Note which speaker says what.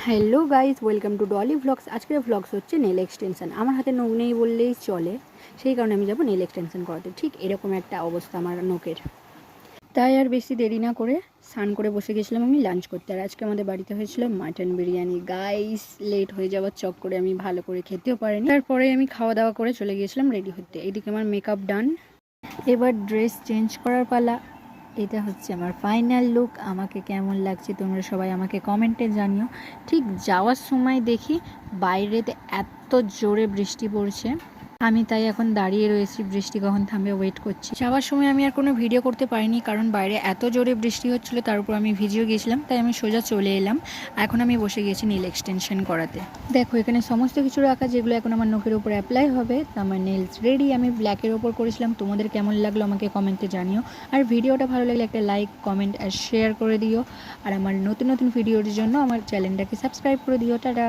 Speaker 1: Hello guys, welcome to Dolly vlogs. আজকের vlogs হচ্ছে nail extension. আমার হাতে নখ নেই বললেই চলে, সেই কারণে আমি যাবো নেল এক্সটেনশন করাতে। ঠিক এরকম একটা অবস্থা আমার নখের। তাই আর বেশি দেরি না করে স্নান করে বসে গেছিলাম আমি লাঞ্চ করতে। আর আজকে আমাদের বাড়িতে হয়েছিল মাটন বিরিয়ানি। গাইস, লেট হয়ে যাওয়ার চক্করে আমি ভালো করে খেতেও পারিনি। তারপরে আমি খাওয়া দাওয়া করে চলে গিয়েছিলাম রেডি হতে। এইদিকে আমার মেকআপ ডান, এবার ড্রেস চেঞ্জ করার পালা। এটা হচ্ছে আমার ফাইনাল লুক। আমাকে কেমন লাগছে তোমরা সবাই আমাকে কমেন্টে জানিও। ঠিক যাওয়ার সময় দেখি বাইরেতে এত জোরে বৃষ্টি পড়ছে, আমি তাই এখন দাঁড়িয়ে রয়েছি, বৃষ্টি কখন থামবে ওয়েট করছি। যাওয়ার সময় আমি আর কোনো ভিডিও করতে পারিনি, কারণ বাইরে এত জোরে বৃষ্টি হচ্ছিল, তার উপর আমি ভিজিও গিয়েছিলাম, তাই আমি সোজা চলে এলাম। এখন আমি বসে গেছি নেল এক্সটেনশন করাতে। দেখো এখানে সমস্ত কিছু রাখা, যেগুলো এখন আমার নখের উপর অ্যাপ্লাই হবে। আমার নেলস রেডি। আমি ব্ল্যাকের ওপর করেছিলাম। তোমাদের কেমন লাগলো আমাকে কমেন্টে জানিও। আর ভিডিওটা ভালো লাগলে একটা লাইক, কমেন্ট আর শেয়ার করে দিও। আর আমার নতুন নতুন ভিডিওর জন্য আমার চ্যানেলটাকে সাবস্ক্রাইব করে দিও। টাটা।